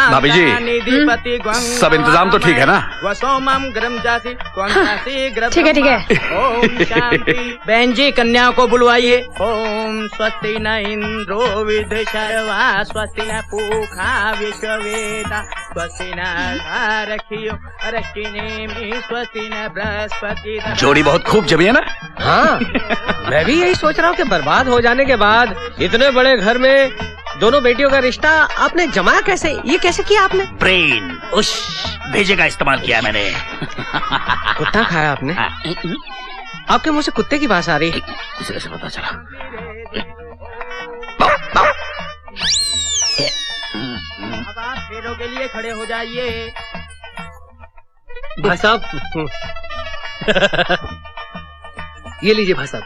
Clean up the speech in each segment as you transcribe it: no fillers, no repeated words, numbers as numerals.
भाभी जी, सब इंतजाम तो ठीक है ना? ठीक है ठीक है। बहन जी कन्या को बुलवाइए। ओम स्वस्ति न इंद्रो विद शर्वा स्वस्ति न पूखा विश्ववेदा स्वस्ति न रखियो रखिनेमि स्वस्ति न बृहस्पति। जोड़ी बहुत खूब जमी है ना? हाँ, मैं भी यही सोच रहा हूँ कि बर्बाद हो जाने के बाद इतने बड़े घर में दोनों बेटियों का रिश्ता आपने जमाया कैसे? ये कैसे किया आपने? ब्रेन, उस भेजे का इस्तेमाल किया मैंने। कुत्ता खाया आपने? आपके मुंह से कुत्ते की बात आ रही। इसे कैसे पता चला? अब आप फेरों के लिए खड़े हो जाइए। भाई साहब, ये लीजिए भाई साहब,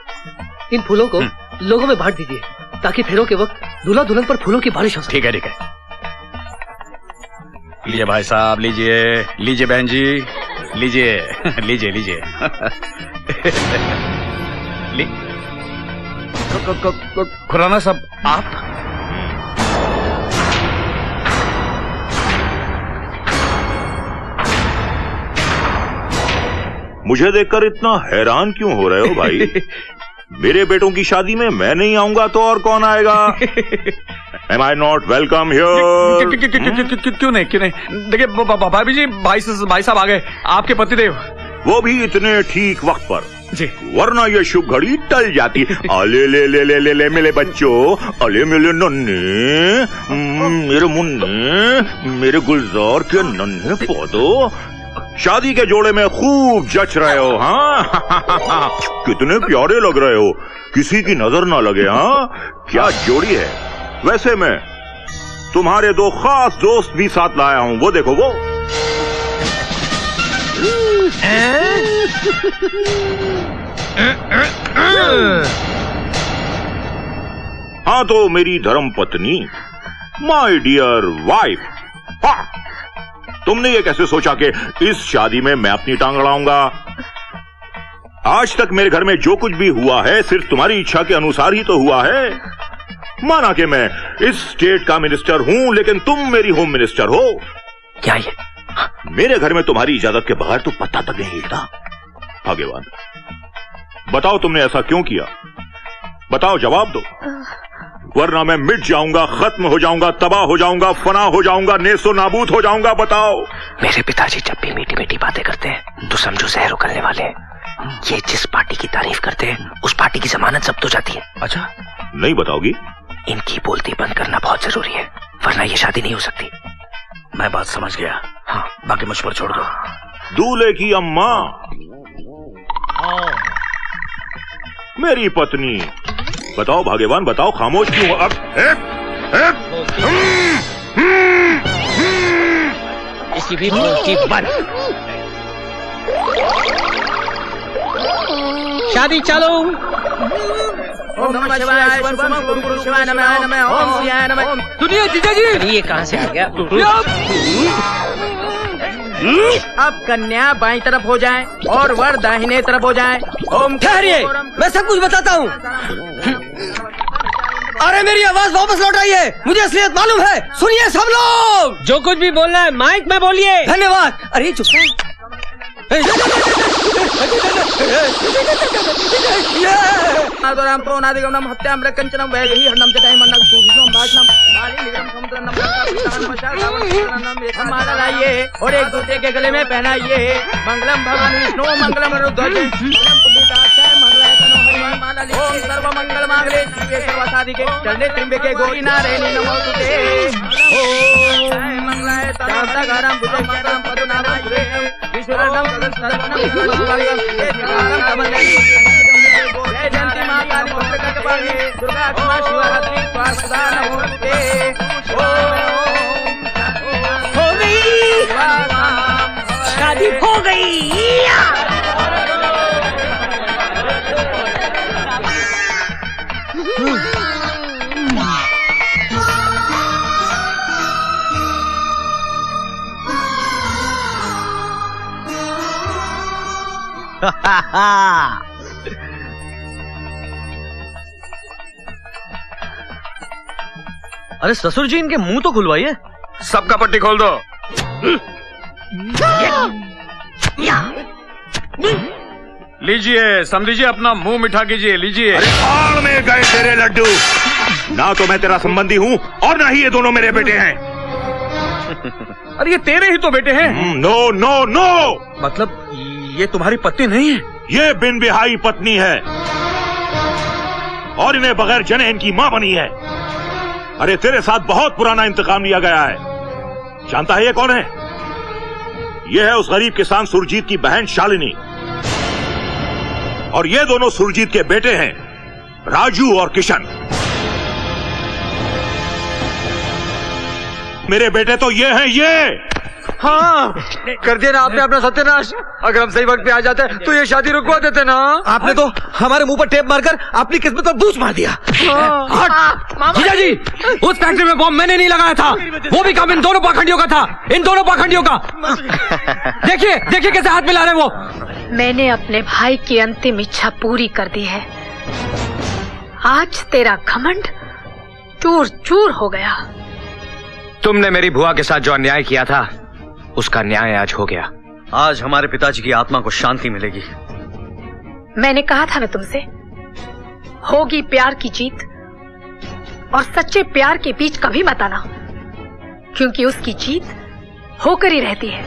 इन फूलों को लोगों में बांट दीजिए ताकि फेरों के वक्त दूल्हा दुल्हन पर फूलों की बारिश हो सके। ठीक है ठीक है। लीजिए भाई साहब, लीजिए लीजिए बहन जी, लीजिए लीजिए लीजिए। खुराना साहब, आप? मुझे देखकर इतना हैरान क्यों हो रहे हो भाई? मेरे बेटों की शादी में मैं नहीं आऊंगा तो और कौन आएगा? Am I not welcome here? क्यों नहीं देखिए भाभी जी, भाई साहब आ गए, आपके पतिदेव। वो भी इतने ठीक वक्त पर जी, वरना ये शुभ घड़ी टल जाती। अले ले ले ले ले ले मेरे बच्चों, अले मेरे नन्हे, मेरे मुन्ने, मेरे गुलजार के नन्हे पौधों, शादी के जोड़े में खूब जच रहे हो। हाँ कितने प्यारे लग रहे हो, किसी की नजर ना लगे। हाँ क्या जोड़ी है। वैसे मैं तुम्हारे दो खास दोस्त भी साथ लाया हूँ, वो देखो वो। हाँ तो मेरी धर्म पत्नी, माय डियर वाइफ। हाँ, तुमने ये कैसे सोचा कि इस शादी में मैं अपनी टांग अड़ाऊंगा? आज तक मेरे घर में जो कुछ भी हुआ है सिर्फ तुम्हारी इच्छा के अनुसार ही तो हुआ है। माना कि मैं इस स्टेट का मिनिस्टर हूं, लेकिन तुम मेरी होम मिनिस्टर हो। क्या ये? मेरे घर में तुम्हारी इजाजत के बगैर तो पत्ता तक नहीं हिलता। भाग्यवान, बताओ तुमने ऐसा क्यों किया? बताओ, जवाब दो, वरना मैं मिट जाऊंगा, खत्म हो जाऊंगा, तबाह हो जाऊंगा, फना हो जाऊंगा, नेस्तो नाबूद हो जाऊंगा। बताओ। मेरे पिताजी जब भी मीठी मीठी बातें करते हैं तो समझो जहर उगलने वाले हैं। ये जिस पार्टी की तारीफ करते हैं उस पार्टी की जमानत जब्त हो जाती है। अच्छा, नहीं बताओगी? इनकी बोलती बंद करना बहुत जरूरी है, वरना ये शादी नहीं हो सकती। मैं बात समझ गया। हाँ, बाकी मुझ पर छोड़ दो। दूल्हे की अम्मा, मेरी पत्नी, बताओ भाग्यवान, बताओ, खामोश क्यों? अब इसकी भी बोलती बंद। शादी चलो। ओम नमः शिवाय, शिवम शिवम, गुरु गुरु शिवाय नमः, नमः ओम शिवाय नमः। सुनिए जीजा जी, ये कहाँ से आ गया? अब कन्या बाईं तरफ हो जाए और वर दाहिने तरफ हो जाए। ओम ठहरिए, मैं सब कुछ बताता हूँ। अरे मेरी आवाज वापस लौट आई है, मुझे असलियत मालूम है। सुनिए सब लोग, जो कुछ भी बोलना है माइक में बोलिए। धन्यवाद। अरे चुप राम प्रोनादिगम नम हत्याम रकंचनम वैदेही हरनम जटाय मंडल सूजिसम भाषणम काली निगम समुद्रम नम माला लाइए और एक दूसरे के गले में पहनाइए। मंगलम भगवान विष्णु मंगलम रुद्रज मंगलम पुण्डिताक्षय मंगलाय तनो हनुमान माला लीजिए। ओम सर्व मंगल मांगल्ये शिवे सर्वसाधिके शरण्ये त्र्यंबके गौरी नारायणी नमोस्तुते। ओम मंगलाय तनो हनुमान भुजंगम पदनाभं सुरेशम विश्वरण्यम सर्वनम सर्वमंगलम देवारम कमले। जय जयंती मां काली भद्रकाली दुर्गा क्षमा शिवरात्रि स्वाहा नमोस्तुते। हो गई शादी, हो गई। अरे ससुर जी, इनके मुंह तो खुलवाइए। सबका पट्टी खोल दो। लीजिए, समझिए, अपना मुंह मीठा कीजिए, लीजिए। अरे भाड़ में गए तेरे लड्डू। ना तो मैं तेरा संबंधी हूँ और ना ही ये दोनों मेरे बेटे हैं। अरे ये तेरे ही तो बेटे हैं। नो नो नो, मतलब ये तुम्हारी पत्नी नहीं है? ये बिन बिहाई पत्नी है और इन्हें बगैर जने इनकी माँ बनी है। अरे तेरे साथ बहुत पुराना इंतकाम लिया गया है। जानता है ये कौन है? ये है उस गरीब किसान सुरजीत की बहन शालिनी, और ये दोनों सुरजीत के बेटे हैं, राजू और किशन। मेरे बेटे तो ये हैं, ये। हाँ, कर दिया ना आपने अपना सत्यानाश। अगर हम सही वक्त पे आ जाते तो ये शादी रुकवा देते ना। आपने तो हमारे मुंह पर टेप मारकर अपनी किस्मत पर बूस मार दिया। जीजा जी, उस फैक्ट्री में बॉम्ब मैंने नहीं लगाया था, वो भी काम इन दोनों पाखंडियों का था, इन दोनों पाखंडियों का। देखिए देखिए कैसे हाथ मिला रहे वो। मैंने अपने भाई की अंतिम इच्छा पूरी कर दी है। आज तेरा घमंड चूर चूर हो गया। तुमने मेरी बुआ के साथ जो अन्याय किया था, उसका न्याय आज हो गया। आज हमारे पिताजी की आत्मा को शांति मिलेगी। मैंने कहा था ना तुमसे, होगी प्यार की जीत, और सच्चे प्यार के बीच कभी मत आना, क्योंकि उसकी जीत होकर ही रहती है।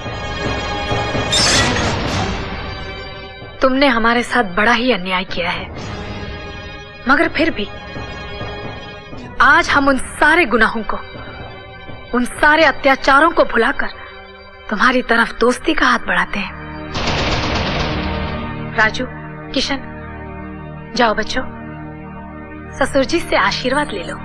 तुमने हमारे साथ बड़ा ही अन्याय किया है, मगर फिर भी आज हम उन सारे गुनाहों को, उन सारे अत्याचारों को भुलाकर तुम्हारी तरफ दोस्ती का हाथ बढ़ाते हैं। राजू, किशन, जाओ बच्चों, ससुर जी से आशीर्वाद ले लो।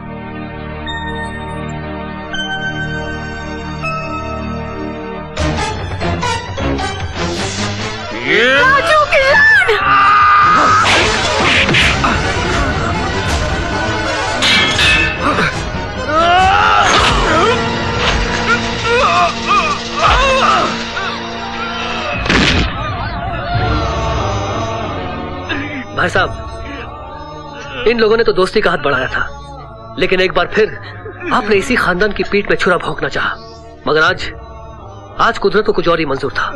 राजू, किशन! भाई साहब, इन लोगों ने तो दोस्ती का हाथ बढ़ाया था, लेकिन एक बार फिर आपने इसी खानदान की पीठ में छुरा भोंकना चाहा। मगर आज कुदरत को कुछ और ही मंजूर था।